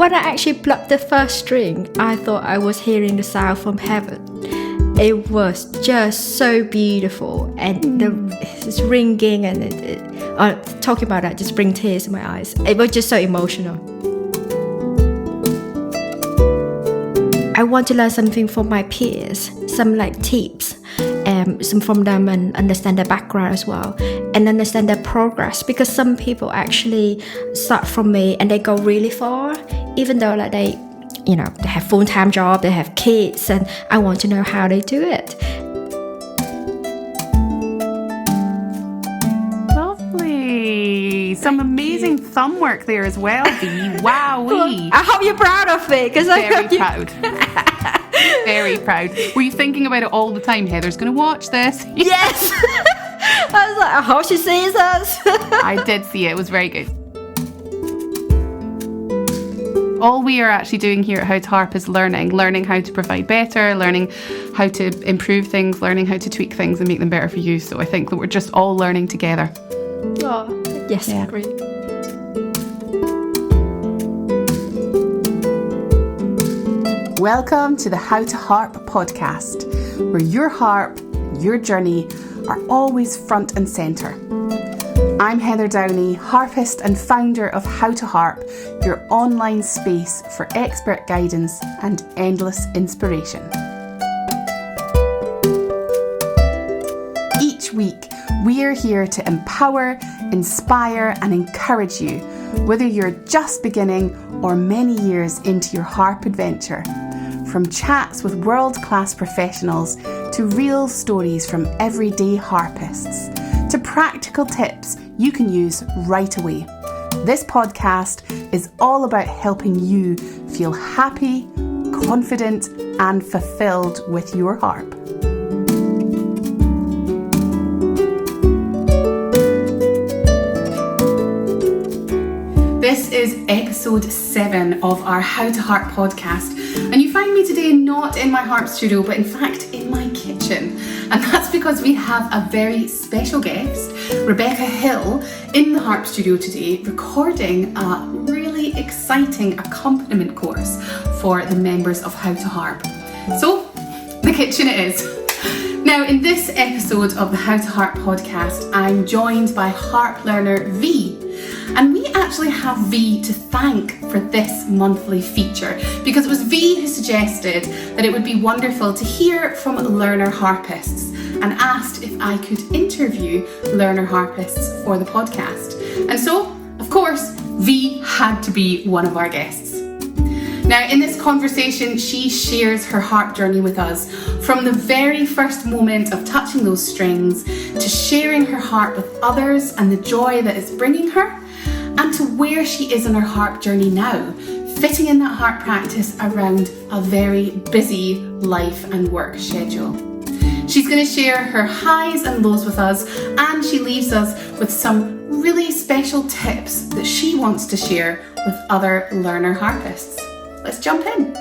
when I actually plucked the first string, I thought I was hearing the sound from heaven. It was just so beautiful, and it's ringing, and talking about that just brings tears in my eyes. It was just so emotional. I want to learn something from my peers, some like tips, some from them, and understand their background as well, and understand their progress, because some people actually start from me and they go really far, even though like they have full-time job, they have kids, and I want to know how they do it. Lovely. Some amazing thumb work there as well, Dee. Wowee. I hope you're proud of me, because I'm very proud. Very proud. Were you thinking about it all the time? Heather's going to watch this. Yes. I was like, I hope she sees us. I did see it. It was very good. All we are actually doing here at How to Harp is learning how to provide better, learning how to improve things, learning how to tweak things and make them better for you. So I think that we're just all learning together. Oh, yes, I agree. Welcome to the How to Harp podcast, where your harp, your journey are always front and centre. I'm Heather Downie, harpist and founder of How to Harp, your online space for expert guidance and endless inspiration. Each week, we are here to empower, inspire and encourage you, whether you're just beginning or many years into your harp adventure. From chats with world-class professionals to real stories from everyday harpists, to practical tips you can use right away. This podcast is all about helping you feel happy, confident, and fulfilled with your harp. This is episode 7 of our How to Harp podcast, and you find me today not in my harp studio, but in fact in my kitchen. And that's because we have a very special guest, Rebecca Hill, in the harp studio today, recording a really exciting accompaniment course for the members of How to Harp. So, the kitchen it is. Now, in this episode of the How to Harp podcast, I'm joined by harp learner V. And we actually have V to thank for this monthly feature, because it was V who suggested that it would be wonderful to hear from learner harpists, and asked if I could interview learner harpists for the podcast. And so, of course, V had to be one of our guests. Now, in this conversation, she shares her harp journey with us, from the very first moment of touching those strings to sharing her harp with others and the joy that it's bringing her, and to where she is in her harp journey now, fitting in that harp practice around a very busy life and work schedule. She's going to share her highs and lows with us, and she leaves us with some really special tips that she wants to share with other learner harpists. Let's jump in.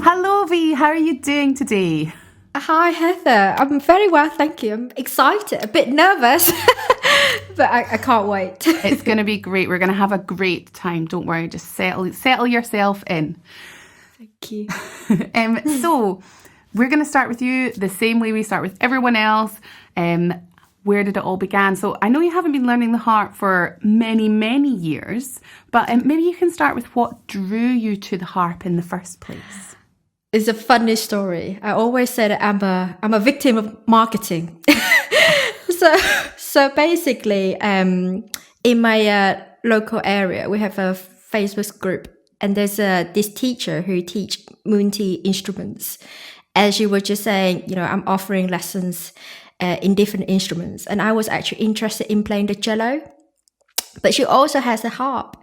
Hello V, how are you doing today? Hi Heather, I'm very well, thank you. I'm excited, a bit nervous, but I can't wait. It's going to be great. We're going to have a great time. Don't worry, just settle yourself in. Thank you. So we're going to start with you the same way we start with everyone else. Where did it all begin? So I know you haven't been learning the harp for many, many years, but maybe you can start with what drew you to the harp in the first place. It's a funny story. I always say that I'm a victim of marketing. So basically, in my local area, we have a Facebook group, and there's this teacher who teach multi-instruments, and she was just saying, I'm offering lessons in different instruments, and I was actually interested in playing the cello, but she also has a harp.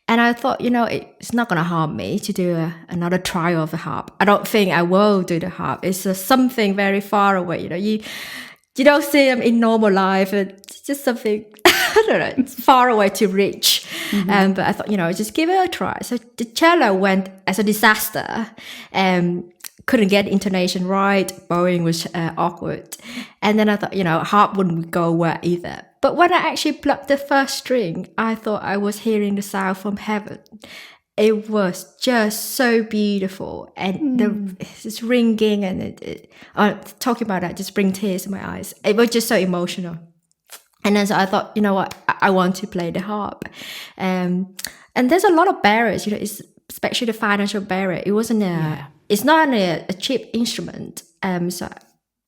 And I thought, it's not going to harm me to do another trial of the harp. I don't think I will do the harp. It's something very far away. You don't see them in normal life. It's just something, I don't know, it's far away to reach. Mm-hmm. But I thought, just give it a try. So the cello went as a disaster. Couldn't get intonation right. Bowing was awkward. And then I thought, harp wouldn't go well either. But when I actually plucked the first string, I thought I was hearing the sound from heaven. It was just so beautiful, and it's ringing, and talking about that just bring tears in my eyes. It was just so emotional. And then so I thought, you know what, I want to play the harp. And there's a lot of barriers, especially the financial barrier. It's not a cheap instrument. So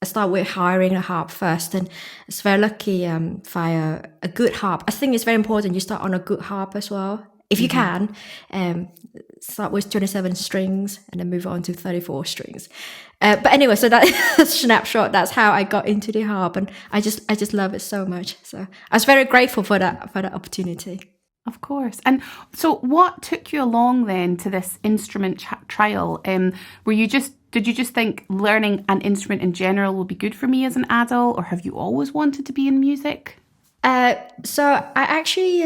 I started with hiring a harp first, and it's very lucky via a good harp. I think it's very important you start on a good harp as well. If you can, start with 27 strings and then move on to 34 strings. But anyway, so that snapshot, that's how I got into the harp, and I just love it so much. So I was very grateful for that opportunity. Of course. And so what took you along then to this instrument trial? Did you just think learning an instrument in general will be good for me as an adult, or have you always wanted to be in music? So I actually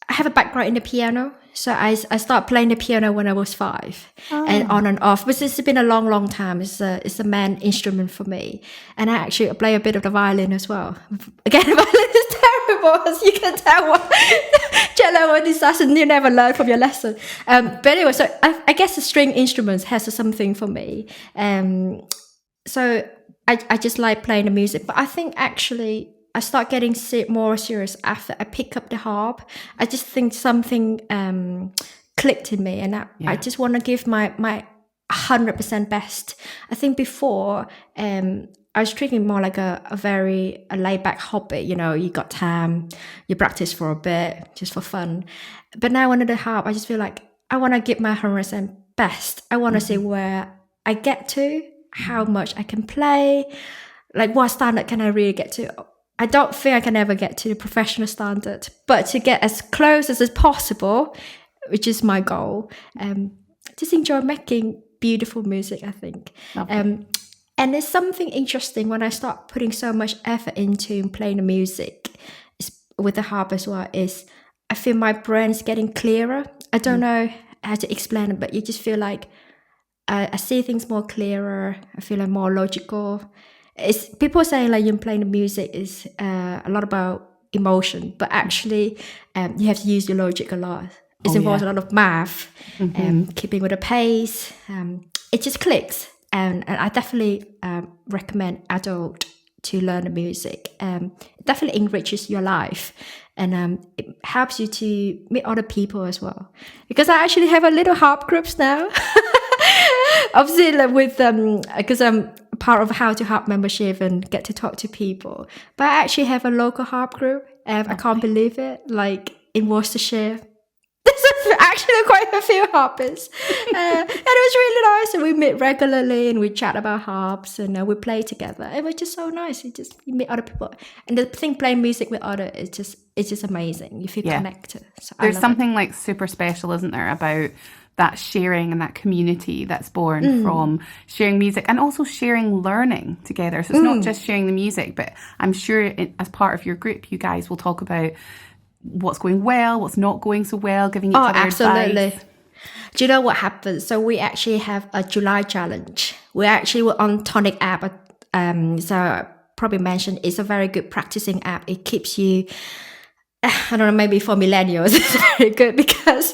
I have a background in the piano. So I started playing the piano when I was 5, and on and off. But it's been a long time. It's a main instrument for me. And I actually play a bit of the violin as well. Again, the violin is terrible, as you can tell. Cello or disaster, you never learn from your lesson. But anyway, so I guess the string instruments has something for me. So I just like playing the music. But I think actually I start getting more serious after I pick up the harp. I just think something clicked in me, and I just want to give my 100% best. I think before I was treating it more like a very laid back hobby. You got time, you practice for a bit just for fun. But now under the harp, I just feel like I want to give my 100% best. I want to see where I get to, how much I can play, like what standard can I really get to. I don't think I can ever get to the professional standard, but to get as close as possible, which is my goal. Just enjoy making beautiful music, I think. And there's something interesting when I start putting so much effort into playing the music with the harp as well, is I feel my brain's getting clearer. I don't know how to explain it, but you just feel like I see things more clearer. I feel like more logical. It's people saying like you playing the music is a lot about emotion, but actually you have to use your logic a lot. It involves a lot of math, keeping with the pace. It just clicks, and I definitely recommend adult to learn the music. It definitely enriches your life, and it helps you to meet other people as well. Because I actually have a little harp groups now. Obviously, like with because I'm part of How to Harp membership and get to talk to people. But I actually have a local harp group. I can't believe it. Like in Worcestershire, there's actually quite a few harpists, and it was really nice. And we meet regularly and we chat about harps, and we play together. It was just so nice. You meet other people, and the thing playing music with others it's just amazing. You feel connected. So there's something like super special, isn't there, about that sharing and that community that's born from sharing music, and also sharing learning together. So it's not just sharing the music, but I'm sure as part of your group, you guys will talk about what's going well, what's not going so well, giving each other advice. Do you know what happened? So we actually have a July challenge. We actually were on Tonic app. So I probably mentioned it's a very good practicing app. It keeps you, I don't know, maybe for millennials, it's very good because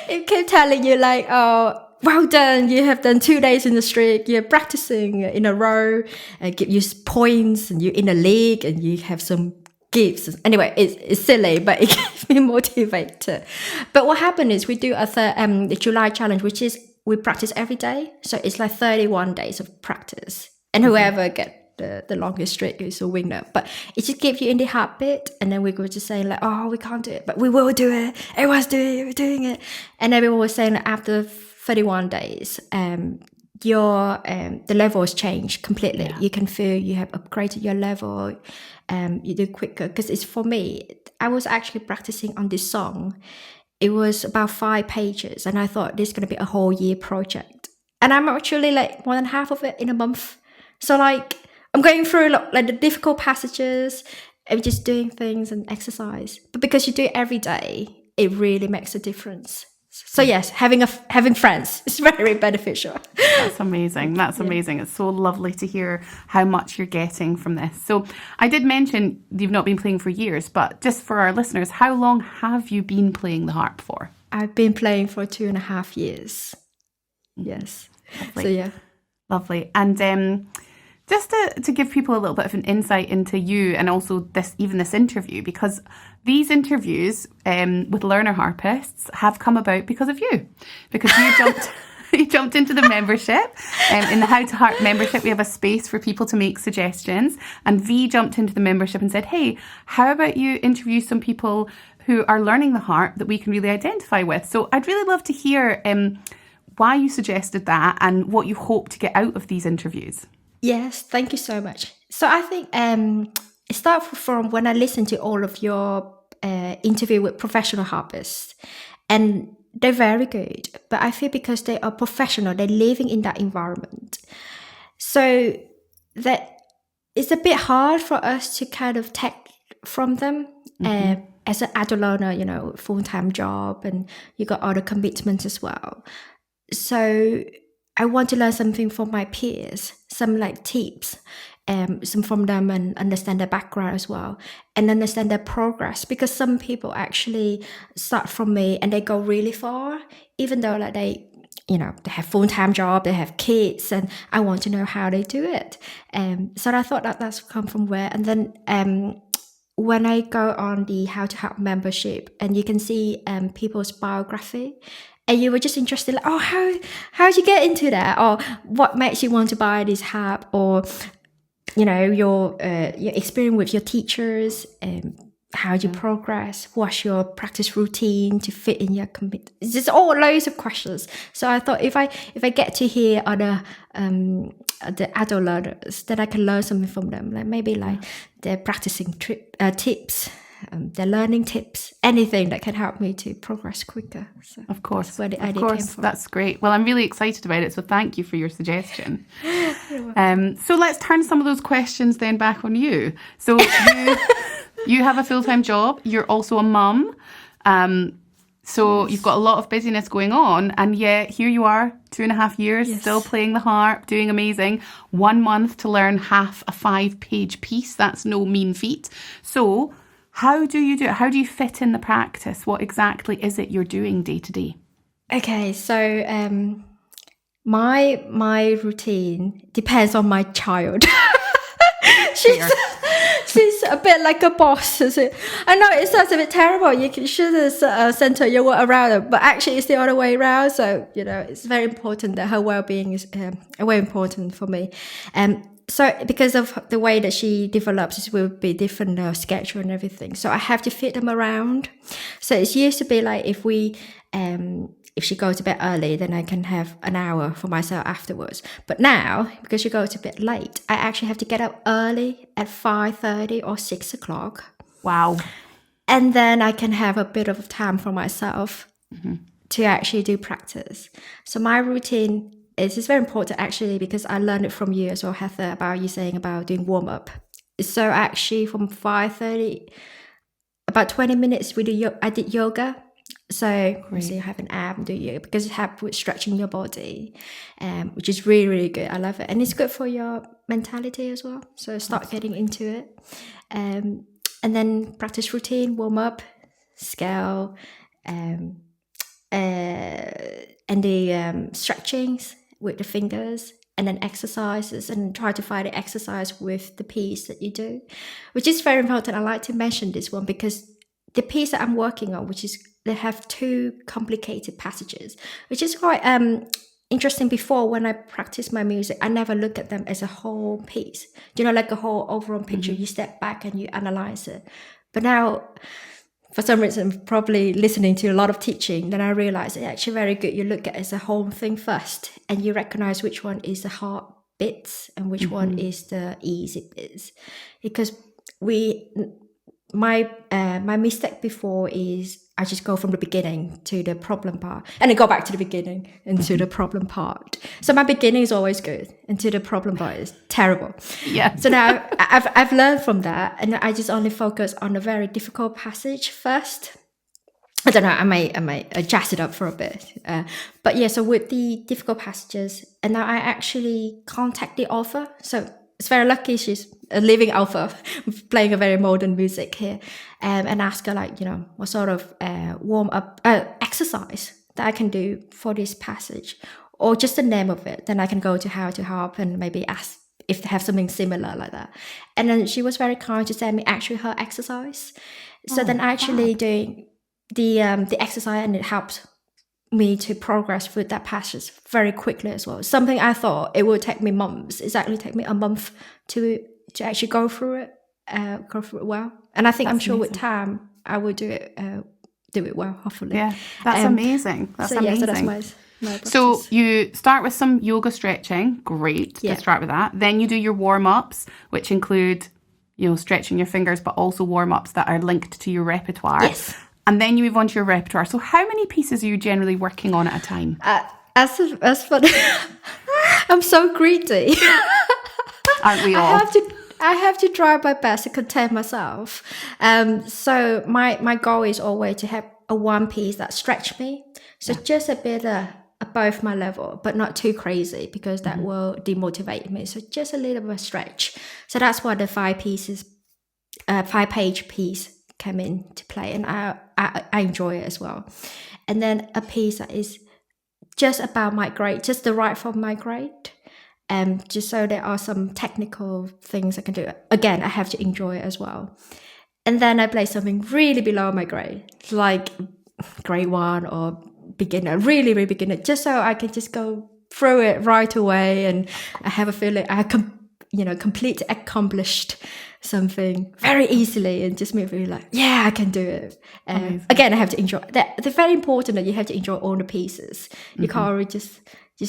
it keeps telling you like, oh, well done, you have done 2 days in the streak, you're practicing in a row, and give you points, and you're in a league, and you have some gifts. Anyway, it's silly, but it keeps me motivated. But what happened is we do the July challenge, which is we practice every day. So it's like 31 days of practice. And whoever get the longest streak is a winner. But it just gives you in the heartbeat, and then we go just saying like, oh, we can't do it, but we will do it. Everyone's doing it, we're doing it. And everyone was saying that after 31 days, your the level has changed completely. You can feel you have upgraded your level. You do quicker, because it's for me. I was actually practicing on this song. It was about 5 pages, and I thought this is going to be a whole year project. And I'm actually like more than half of it in a month. So like I'm going through like the difficult passages and just doing things and exercise. But because you do it every day, it really makes a difference. So yes, having friends is very beneficial. That's amazing. That's amazing. It's so lovely to hear how much you're getting from this. So I did mention you've not been playing for years, but just for our listeners, how long have you been playing the harp for? I've been playing for 2.5 years. Yes. Lovely. So yeah. Lovely. And just to give people a little bit of an insight into you and also this interview, because these interviews with learner harpists have come about because of you, because you jumped into the membership. In the How to Harp membership, we have a space for people to make suggestions, and V jumped into the membership and said, hey, how about you interview some people who are learning the harp that we can really identify with? So I'd really love to hear why you suggested that and what you hope to get out of these interviews. Yes, thank you so much. So I think it started from when I listened to all of your interview with professional harpists, and they're very good. But I feel because they are professional, they're living in that environment. So that it's a bit hard for us to kind of take from them. As an adult learner, full-time job, and you got other commitments as well. So I want to learn something from my peers, some like tips, some from them, and understand their background as well, and understand their progress, because some people actually start from me and they go really far, even though like they have full-time job, they have kids, and I want to know how they do it. So I thought that's come from where. And then when I go on the How to Harp membership, and you can see people's biography, and you were just interested, like, oh, how'd you get into that? Or what makes you want to buy this harp? Or, your experience with your teachers, how do you progress? What's your practice routine to fit in your commit? It's just all loads of questions. So I thought if I get to hear other the adult learners, that I can learn something from them, like maybe like their practicing tips, their learning tips, anything that can help me to progress quicker. So of course, that's where the idea came from. That's great. Well, I'm really excited about it, so thank you for your suggestion. So let's turn some of those questions then back on you. So you have a full-time job. You're also a mum. So you've got a lot of busyness going on, and yet here you are, 2.5 years, still playing the harp, doing amazing. 1 month to learn half a 5-page piece. That's no mean feat. So how do you do it? How do you fit in the practice? What exactly is it you're doing day to day? Okay, so my routine depends on my child. She's a bit like a boss. I know it sounds a bit terrible. You should center your work around her, but actually it's the other way around. So, it's very important that her well-being is very important for me. So because of the way that she develops, it will be different schedule and everything. So I have to fit them around. So it used to be like if she goes to bed early, then I can have an hour for myself afterwards. But now, because she goes to bed late, I actually have to get up early at 5:30 or 6 o'clock. Wow. And then I can have a bit of time for myself to actually do practice. So my routine is very important actually, because I learned it from you as well, Heather, about you saying about doing warm-up. So actually from 5:30, about 20 minutes I did yoga. So you have an app and do yoga, because it helps with stretching your body, which is really, really good. I love it. And it's good for your mentality as well. So start getting into it. And then practice routine, warm up, scale, and the stretchings with the fingers, and then exercises, and try to find the exercise with the piece that you do, which is very important. I like to mention this one because the piece that I'm working on, they have 2 complicated passages, which is quite interesting. Before, when I practice my music, I never look at them as a whole piece. Like a whole overall picture. You step back and you analyze it. But now, for some reason, probably listening to a lot of teaching, then I realized it's actually very good. You look at it as a whole thing first, and you recognize which one is the hard bits and which one is the easy bits. Because my mistake before is I just go from the beginning to the problem part, and then go back to the beginning into the problem part. So my beginning is always good, and to the problem part is terrible. Yeah. So now I've learned from that, and I just only focus on a very difficult passage first, I don't know, I might jazz it up for a bit. But yeah, so with the difficult passages, and now I actually contact the author. So it's very lucky she's a living author, playing a very modern music here, and ask her like, what sort of warm up exercise that I can do for this passage, or just the name of it. Then I can go to How to Harp and maybe ask if they have something similar like that. And then she was very kind to send me actually her exercise. So then actually doing the exercise, and it helped me to progress through that passage very quickly as well. Something I thought it would take me months. It's actually take me a month to actually go through it well. And I think I'm sure with time I will do it well, hopefully. Yeah, that's amazing. That's amazing. Yeah, so that's my practice. So you start with some yoga stretching. Great to start with that. Then you do your warm-ups, which include, stretching your fingers, but also warm-ups that are linked to your repertoire. Yes. And then you move on to your repertoire. So how many pieces are you generally working on at a time? As for I'm so greedy. Aren't we all? I have to try my best to contain myself. So my goal is always to have a one piece that stretch me. So just a bit above my level, but not too crazy, because that will demotivate me. So just a little bit of stretch. So that's why the 5-page piece came into play, and I enjoy it as well. And then a piece that is just about my grade, just the right for my grade. Just so there are some technical things I can do. Again, I have to enjoy it as well. And then I play something really below my grade, like grade 1 or beginner, really, really beginner, just so I can just go through it right away, and I have a feeling I completely accomplished something very easily, and just make me like, I can do it. Again, I have to enjoy that. It's very important that you have to enjoy all the pieces. You can't really just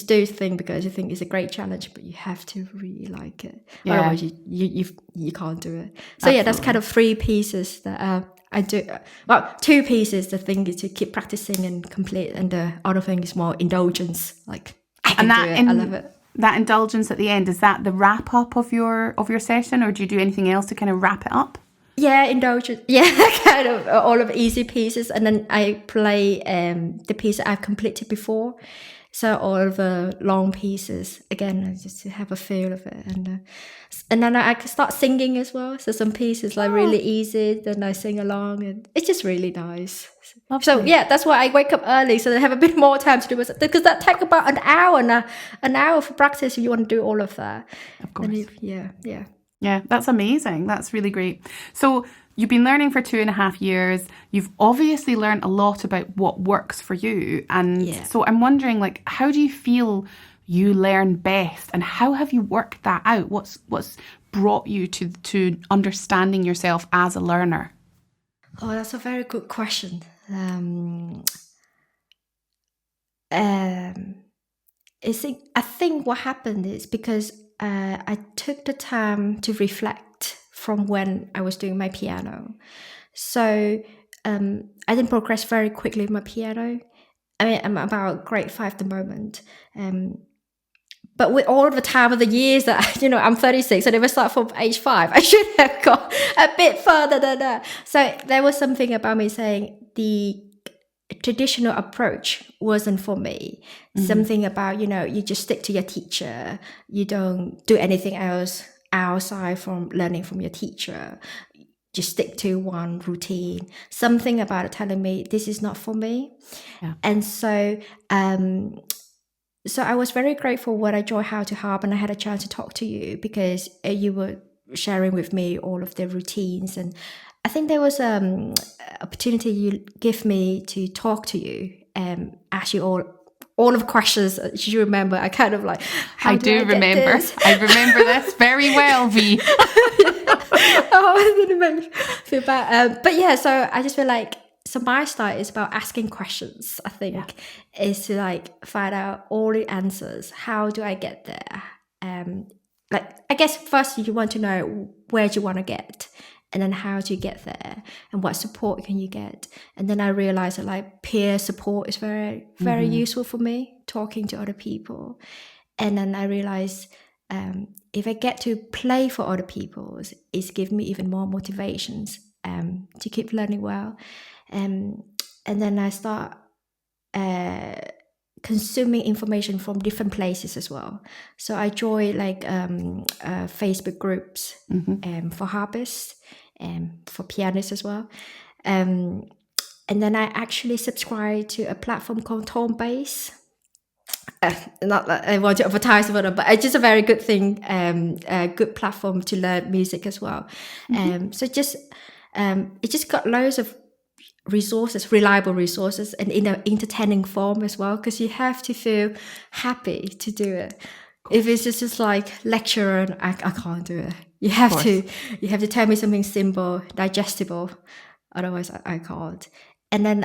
do the thing because you think it's a great challenge, but you have to really like it. Otherwise you can't do it. So Absolutely. that's kind of 3 pieces that I do. Well, 2 pieces. The thing is to keep practicing and complete, and the other thing is more indulgence. Like, I can do it. I love it. That indulgence at the end, is that the wrap up of your session, or do you do anything else to kind of wrap it up? Yeah, indulgence. Yeah, kind of all of easy pieces, and then I play the piece that I've completed before. So all of the long pieces again, just to have a feel of it, and then I can start singing as well. So some pieces like really easy, then I sing along, and it's just really nice. Lovely. So yeah, that's why I wake up early, so I have a bit more time to do it, because that takes about an hour for practice if you want to do all of that. Of course. Yeah, that's amazing. That's really great. So you've been learning for 2.5 years. You've obviously learned a lot about what works for you. And so I'm wondering, like, how do you feel you learn best, and how have you worked that out? What's brought you to understanding yourself as a learner? Oh, that's a very good question. I think what happened is because I took the time to reflect from when I was doing my piano. So I didn't progress very quickly with my piano. I mean, I'm about grade 5 at the moment. But with all of the time of the years that, I'm 36, and if I start from age 5, I should have gone a bit further than that. So there was something about me saying the traditional approach wasn't for me. Mm-hmm. Something about, you just stick to your teacher. You don't do anything else outside from learning from your teacher. Just stick to one routine. Something about it telling me this is not for me. Yeah. And so I was very grateful when I joined How to Harp, and I had a chance to talk to you, because you were sharing with me all of the routines, and I think there was opportunity you give me to talk to you, ask you all of the questions. Did you remember? I kind of like, I do remember. I remember this very well, V. Oh, it didn't make me feel bad. But yeah, so I just feel like, so my style is about asking questions, I think, is to like find out all the answers. How do I get there? I guess first you want to know where do you want to get, and then how do you get there, and what support can you get? And then I realized that like peer support is very, very useful for me, talking to other people. And then I realized if I get to play for other people, it's given me even more motivations to keep learning well. and then I start consuming information from different places as well. So I join like Facebook groups for harpists and for pianists as well. And then I actually subscribe to a platform called Tone Base. Not that I want to advertise for them, but it's just a very good thing, a good platform to learn music as well. So just it just got loads of resources, reliable resources, and in an entertaining form as well, because you have to feel happy to do it. If it's just like lecture, I can't do it. You have to tell me something simple, digestible, otherwise I can't. And then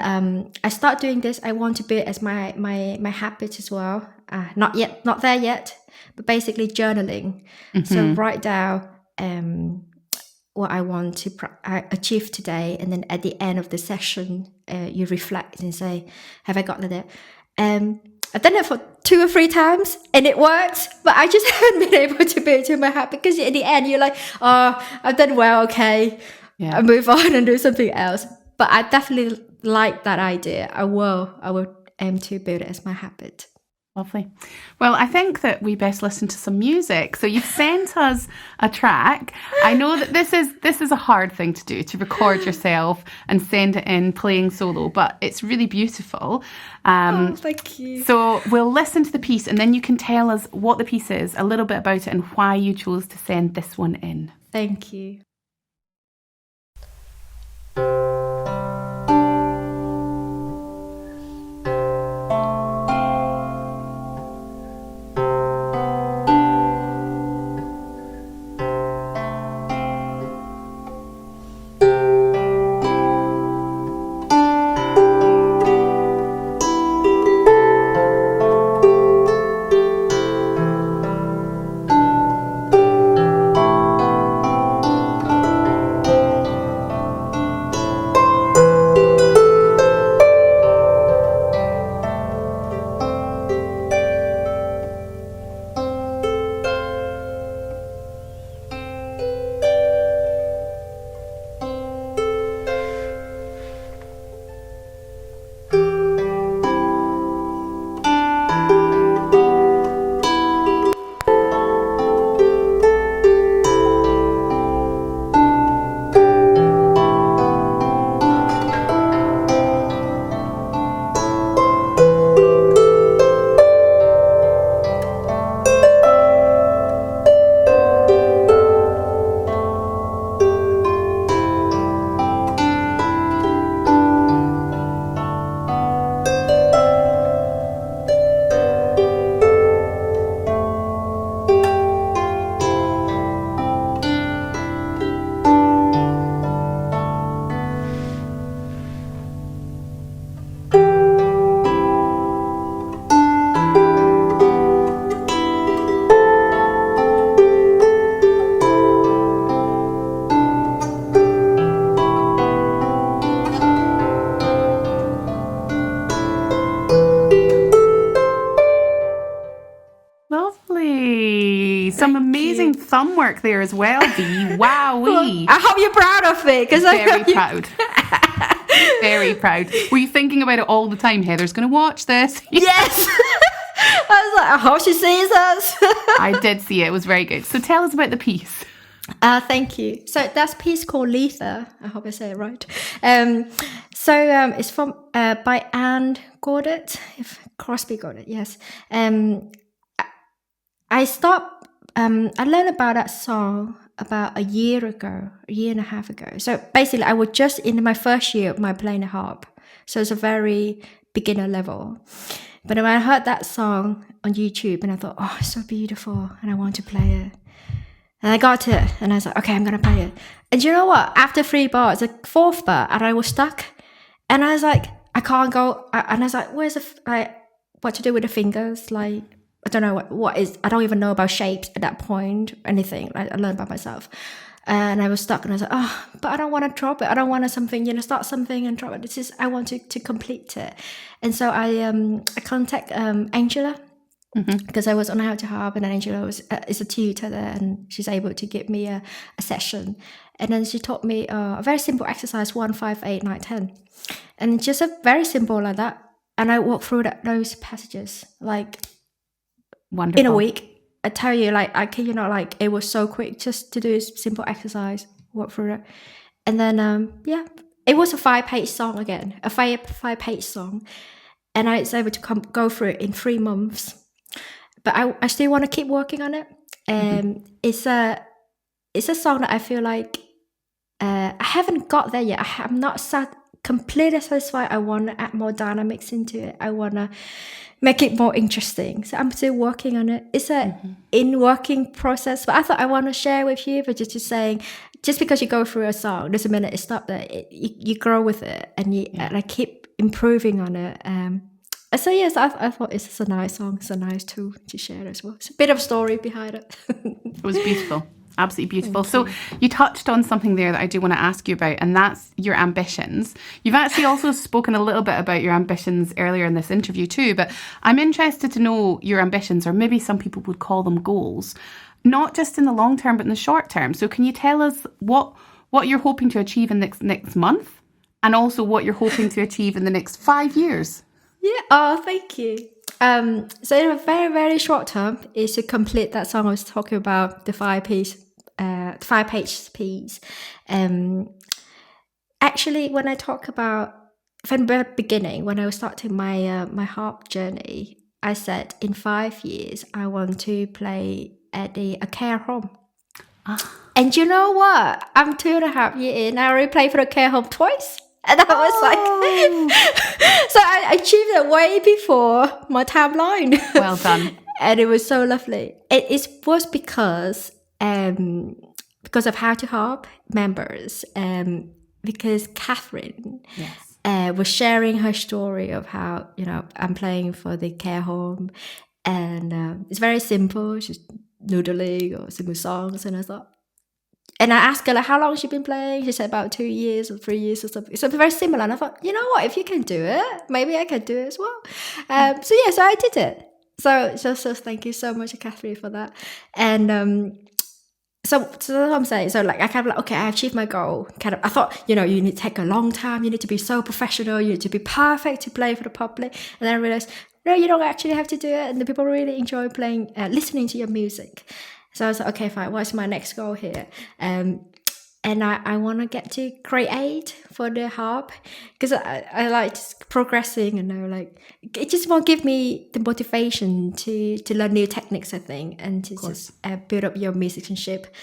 I start doing this. I want to build as my habit as well. Not there yet, but basically journaling. So write down what I want to achieve today, and then at the end of the session, you reflect and say, "Have I gotten there?" I've done it for 2 or 3 times, and it works. But I just haven't been able to build to my habit, because in the end, you're like, "Oh, I've done well. Okay, I move on and do something else." But I definitely like that idea. I will aim to build it as my habit. Lovely. Well, I think that we best listen to some music. So you've sent us a track. I know that this is a hard thing to do, to record yourself and send it in playing solo, but it's really beautiful. Thank you. So we'll listen to the piece, and then you can tell us what the piece is, a little bit about it, and why you chose to send this one in. Thank you. Some amazing thumb work there as well, Dee. Wowee. I hope you're proud of me, because I'm very proud. Very proud. Were you thinking about it all the time? Heather's going to watch this. Yes. I was like, I hope she sees us. I did see it. It was very good. So tell us about the piece. Thank you. So that's a piece called Letha. I hope I say it right. It's from by Anne Goddard, if Crosby Goddard, yes. I learned about that song about a year and a half ago. So basically, I was just in my first year of my playing the harp. So it's a very beginner level. But when I heard that song on YouTube, and I thought, oh, it's so beautiful, and I want to play it. And I got it, and I was like, okay, I'm going to play it. And you know what? After 3 bars, the 4th bar, and I was stuck. And I was like, I can't go. And I was like, what to do with the fingers? Like, I don't know what is, I don't even know about shapes at that point, anything. I learned by myself. And I was stuck, and I was like, oh, but I don't want to drop it. I don't want to start something and drop it. I want to complete it. And so I contact Angela, because I was on How to Harp, and Angela is a tutor there, and she's able to give me a session. And then she taught me a very simple exercise, 1, 5, 8, 9, 10. And just a very simple like that. And I walked through those passages like Wonderful. in a week. I tell you, like, I kid you not, like, it was so quick just to do a simple exercise, walk through it. And then, it was a 5-page song again, a 5-page song. And I was able to go through it in 3 months. But I still want to keep working on it. It's a song that I feel like I haven't got there yet. I'm not completely satisfied. I want to add more dynamics into it. I want to make it more interesting. So I'm still working on it. It's a in-working process. But I thought I want to share with you, but just saying, just because you go through a song doesn't mean it stops there. You grow with it and and I keep improving on it. So yes, I thought it's just a nice song. It's a nice tool to share as well. It's a bit of story behind it. It was beautiful. Absolutely beautiful. So you touched on something there that I do want to ask you about, and that's your ambitions. You've actually also spoken a little bit about your ambitions earlier in this interview too, but I'm interested to know your ambitions, or maybe some people would call them goals, not just in the long term, but in the short term. So can you tell us what you're hoping to achieve in next month, and also what you're hoping to achieve in the next 5 years? Yeah. Oh, thank you. So in a very, very short term is to complete that song I was talking about, the 5-page piece. Actually, when I talk about from the beginning, when I was starting my my harp journey, I said in 5 years I want to play at a care home. And you know what? I'm 2.5 years in. I already played for the care home twice. And I was like, so I achieved it way before my timeline. Well done. And it was so lovely. It was because of How to Harp members, because Catherine was sharing her story of how, I'm playing for the care home. And it's very simple, just noodling or single songs. And I thought, and I asked her, like, how long has she been playing? She said about 2 years or 3 years or something. Something very similar. And I thought, you know what? If you can do it, maybe I can do it as well. So I did it. So thank you so much, Catherine, for that. And so that's what I'm saying. So like, I kind of like, okay, I achieved my goal. I thought, you need to take a long time. You need to be so professional. You need to be perfect to play for the public. And then I realized, no, you don't actually have to do it. And the people really enjoy playing, listening to your music. So I was like, okay, fine. What's my next goal here? And I want to get to grade 8 for the harp, because I like progressing, and like it just won't give me the motivation to learn new techniques, I think, and to just build up your musicianship.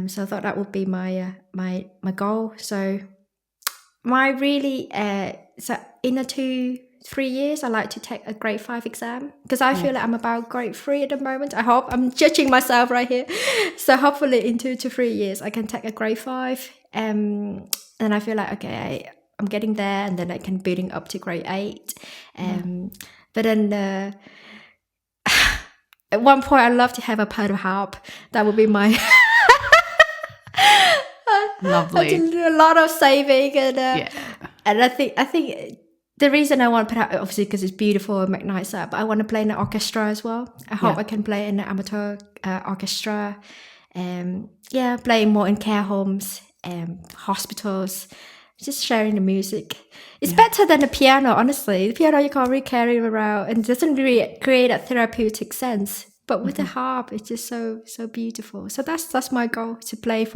So I thought that would be my my goal. So my really so in a 2-3 years, I like to take a grade 5 exam, because I feel like I'm about grade 3 at the moment. I hope I'm judging myself right here. So hopefully in 2 to 3 years, I can take a grade 5. And I feel like, okay, I'm getting there, and then I can building up to grade 8. But then at one point, I'd love to have a pedal harp. That would be my... Lovely. I did a lot of saving, and I think the reason I want to put out, obviously, because it's beautiful and make nice up, but I want to play in an orchestra as well. I hope I can play in an amateur orchestra. Playing more in care homes, hospitals, just sharing the music. It's better than the piano, honestly. The piano you can't really carry around, and it doesn't really create a therapeutic sense. But with the harp, it's just so beautiful. So that's my goal, to play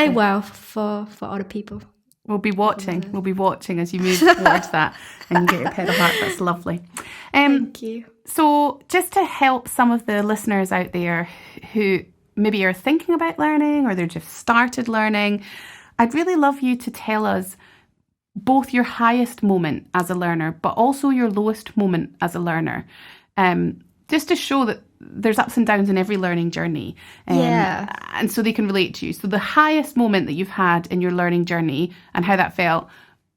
well for other people. We'll be watching. We'll be watching as you move towards that and you get your pedal harp. That's lovely. Thank you. So just to help some of the listeners out there who maybe are thinking about learning, or they're just started learning, I'd really love you to tell us both your highest moment as a learner, but also your lowest moment as a learner. Just to show that there's ups and downs in every learning journey. And so they can relate to you. So the highest moment that you've had in your learning journey and how that felt.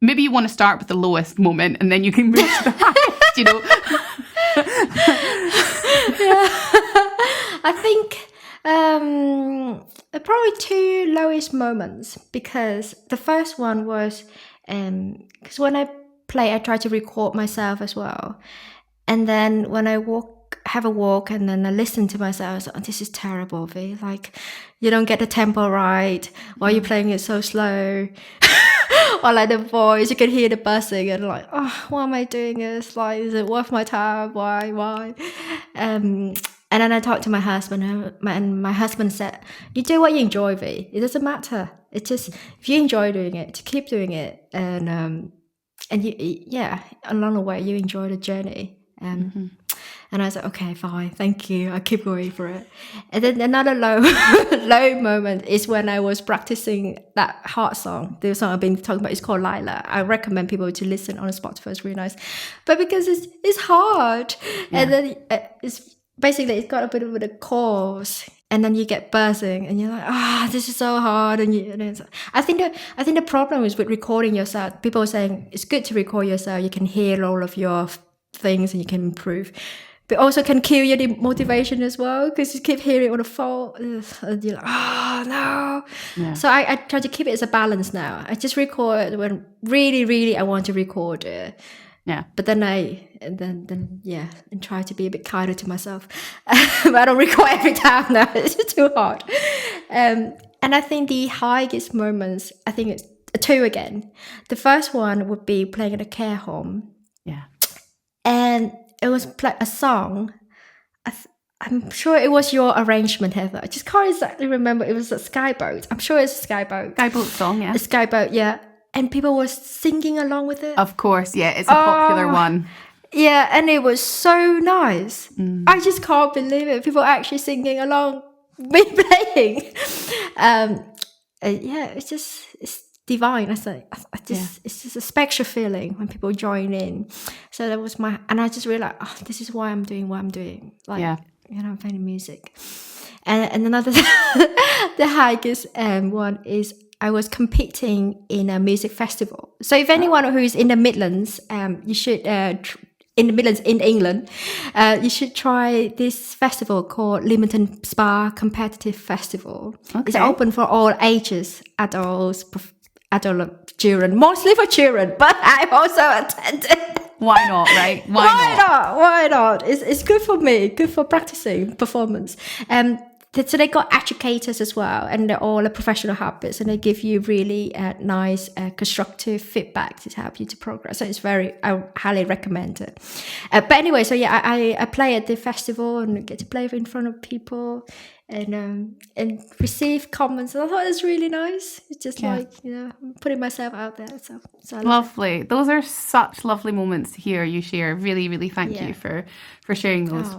Maybe you want to start with the lowest moment and then you can move to the highest, I think probably 2 lowest moments, because the first one was because when I play, I try to record myself as well. And then when I walk have a walk and then I listen to myself. I was like, oh, this is terrible, V. Like, you don't get the tempo right, or you're playing it so slow, or like the voice, you can hear the buzzing, and like, oh, why am I doing this? Like, is it worth my time? Why? And then I talked to my husband, and my husband said, you do what you enjoy, V. It doesn't matter. It's just, if you enjoy doing it, to keep doing it. And along the way, you enjoy the journey. And I was like, okay, fine, thank you. I keep going for it. And then another low moment is when I was practicing that heart song. The song I've been talking about is called Lila. I recommend people to listen on Spotify. It's really nice. But because it's hard. Yeah. And then it's got a bit of a chorus. And then you get buzzing, and you're like, this is so hard. And I think the problem is with recording yourself. People are saying it's good to record yourself. You can hear all of your things and you can improve. But also can kill your motivation as well, because you keep hearing all the fault. And you're like, no. Yeah. So I try to keep it as a balance now. I just record when really, really I want to record it. Yeah. But then and try to be a bit kinder to myself. But I don't record every time now. It's too hard. And I think the highest moments, I think it's two again. The first one would be playing at a care home. Yeah. And it was a song. I'm sure it was your arrangement, Heather. I just can't exactly remember. It was a Skyboat. I'm sure it's a Skyboat. Skyboat song, yeah. A Skyboat, yeah. And people were singing along with it. Of course, yeah. It's a popular one. Yeah, and it was so nice. I just can't believe it. People are actually singing along, me playing. It's divine. It's just a special feeling when people join in. So that was and I just realized, this is why I'm doing what I'm doing. I'm playing music. And another, the highest one is I was competing in a music festival. So if anyone who's in the Midlands, you should, in the Midlands in England, you should try this festival called Leamington Spa Competitive Festival. Okay. It's open for all ages, adults, adult children, mostly for children, but I also attended. Why not, right? Why not? It's good for me, good for practicing performance. So they got educators as well, and they're all professional harpists, and they give you really nice constructive feedback to help you to progress. So I highly recommend it. But anyway, so yeah, I play at the festival and get to play in front of people and receive comments. And I thought it was really nice. It's just putting myself out there. So lovely. Those are such lovely moments to hear you share. Really, really thank you for sharing those.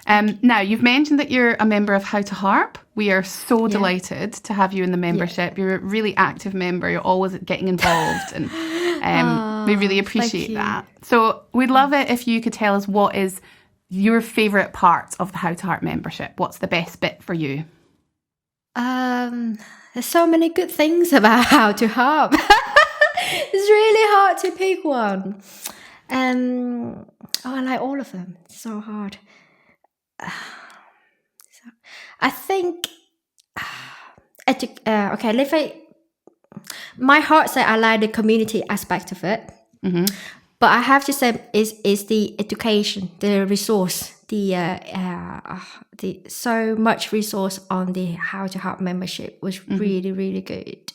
Now, you've mentioned that you're a member of How to Harp. We are so delighted to have you in the membership. You're a really active member. You're always getting involved, and we really appreciate that. So we'd love it if you could tell us what is your favourite part of the How to Harp membership. What's the best bit for you? There's so many good things about How to Harp. It's really hard to pick one. I like all of them. It's so hard. I think my heart says I like the community aspect of it, but I have to say is the education, the resource, the so much resource on the How to Harp membership was really, really good.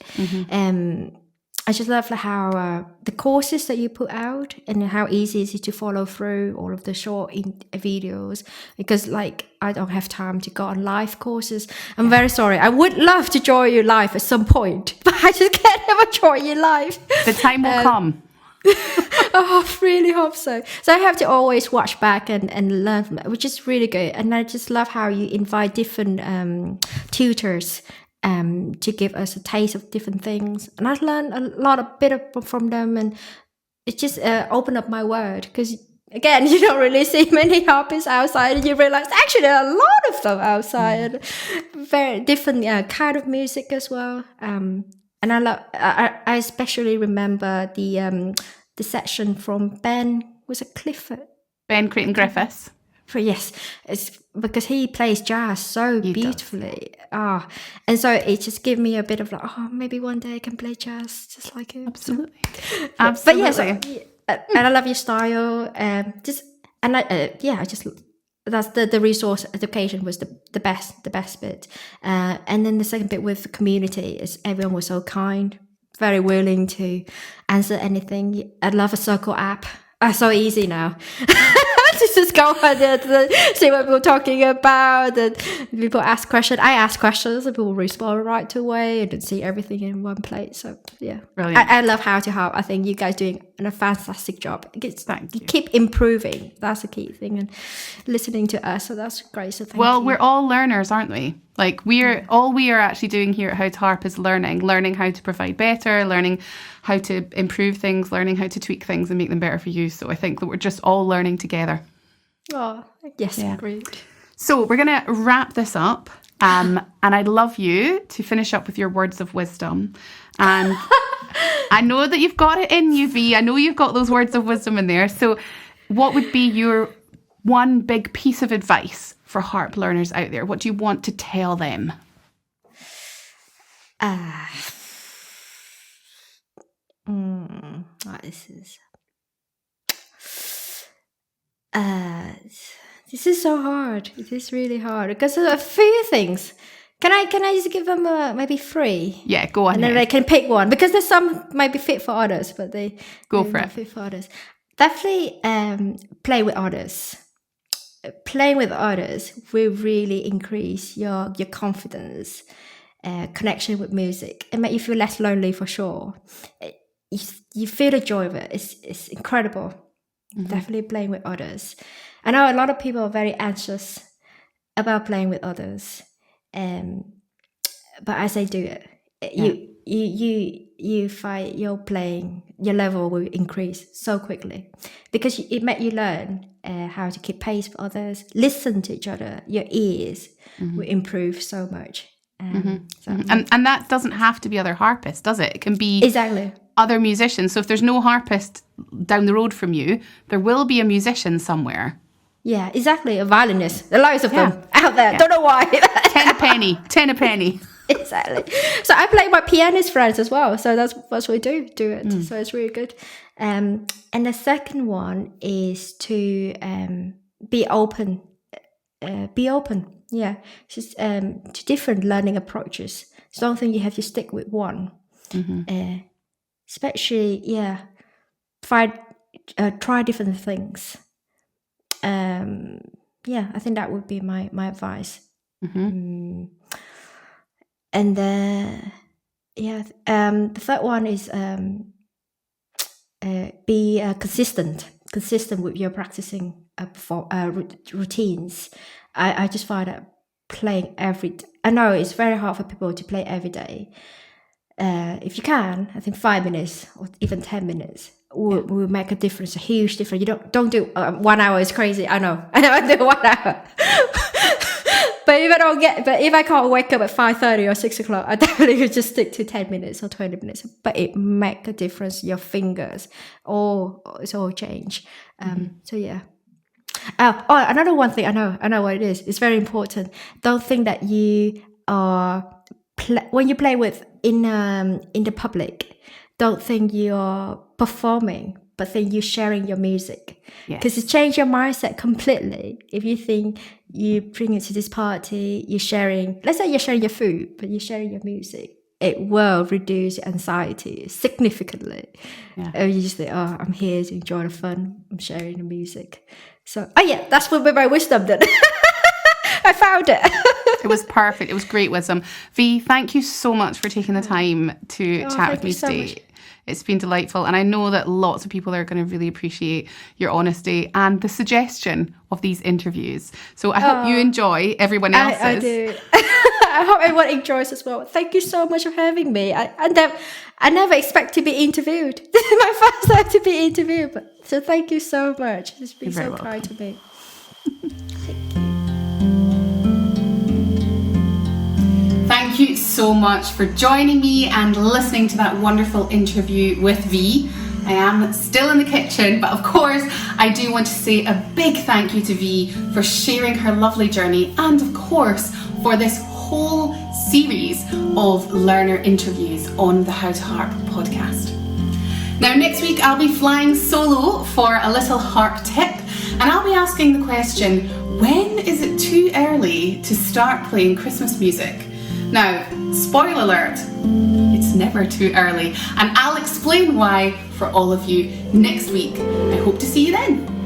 I just love how the courses that you put out and how easy it is to follow through all of the short videos, because I don't have time to go on live courses. I'm very sorry. I would love to join you live at some point, but I just can't ever join you live. The time will come. I really hope so. So I have to always watch back and learn from it, which is really good. And I just love how you invite different tutors to give us a taste of different things, and I've learned a bit from them, and it just opened up my world, because again, you don't really see many harpists outside, and you realize actually there are a lot of them outside, very different kind of music as well. And I especially remember the section from Ben Creighton Griffiths. Yes, it's because he plays jazz so beautifully. And so it just gave me a bit of maybe one day I can play jazz just like him. Absolutely. So, absolutely. But yes, and I love your style. I just that's the resource education was the best bit. And then the second bit with the community is everyone was so kind, very willing to answer anything. I love a circle app. So easy now. To just go on and see what people are talking about, and people ask questions. I ask questions and people respond right away and see everything in one place. So yeah, brilliant. I love How to Harp. I think you guys doing a fantastic job. Thank you. Keep improving. That's the key thing, and listening to us. So that's great. So thank you. Well, we're all learners, aren't we? Like all we are actually doing here at How to Harp is learning how to provide better, learning how to improve things, learning how to tweak things and make them better for you. So I think that we're just all learning together. Oh, yes, great. So we're going to wrap this up. And I'd love you to finish up with your words of wisdom. And I know that you've got it in you, V. I know you've got those words of wisdom in there. So what would be your one big piece of advice for harp learners out there? What do you want to tell them? This is so hard. It is really hard because of a few things. Can I just give them maybe 3? Yeah, go on. And then they can pick one, because there's some might be fit for others, but they're not fit for others. Definitely play with others. Playing with others will really increase your confidence, connection with music, and make you feel less lonely for sure. You feel the joy of it. It's incredible. Mm-hmm. Definitely playing with others. I know a lot of people are very anxious about playing with others, but I say do it. You find your playing, your level will increase so quickly, because it makes you learn how to keep pace with others, listen to each other. Your ears will improve so much. And that doesn't have to be other harpists, does it? It can be exactly other musicians. So if there's no harpist down the road from you, there will be a musician somewhere. Yeah, exactly. A violinist. There are loads of them out there. Don't know why. 10 a penny. Exactly. So I play my pianist friends as well. So that's what we do it. So it's really good. And the second one is to be open. Yeah. Just to different learning approaches. So I don't think you have to stick with one. Especially, try different things. I think that would be my advice. And the third one is be consistent with your practicing routines. I just find that playing I know it's very hard for people to play every day. If you can, I think 5 minutes or even 10 minutes will make a difference, a huge difference. You don't do 1 hour is crazy. I know I do 1 hour. But if I can't wake up at 5:30 or 6 o'clock, I definitely would just stick to 10 minutes or 20 minutes. But it make a difference. Your fingers, it's all change. So yeah. Another one thing. I know what it is. It's very important. Don't think that you are when you play with in the public. Don't think you're performing, but think you're sharing your music. Because it changes your mindset completely. If you think you bring it to this party, let's say you're sharing your food, but you're sharing your music, it will reduce your anxiety significantly. You just think, I'm here to enjoy the fun, I'm sharing the music. So, that's what my wisdom then. I found it. It was perfect. It was great wisdom. V, thank you so much for taking the time to chat with me today. So it's been delightful. And I know that lots of people are going to really appreciate your honesty and the suggestion of these interviews. So I hope you enjoy everyone else's. I do. I hope everyone enjoys as well. Thank you so much for having me. I never expect to be interviewed. This is my first time to be interviewed. So thank you so much. It's been so kind to me. Thank you so much for joining me and listening to that wonderful interview with V. I am still in the kitchen, but of course I do want to say a big thank you to V for sharing her lovely journey, and of course for this whole series of learner interviews on the How to Harp podcast. Now next week I'll be flying solo for a little harp tip, and I'll be asking the question, when is it too early to start playing Christmas music? Now, spoiler alert, it's never too early, and I'll explain why for all of you next week. I hope to see you then.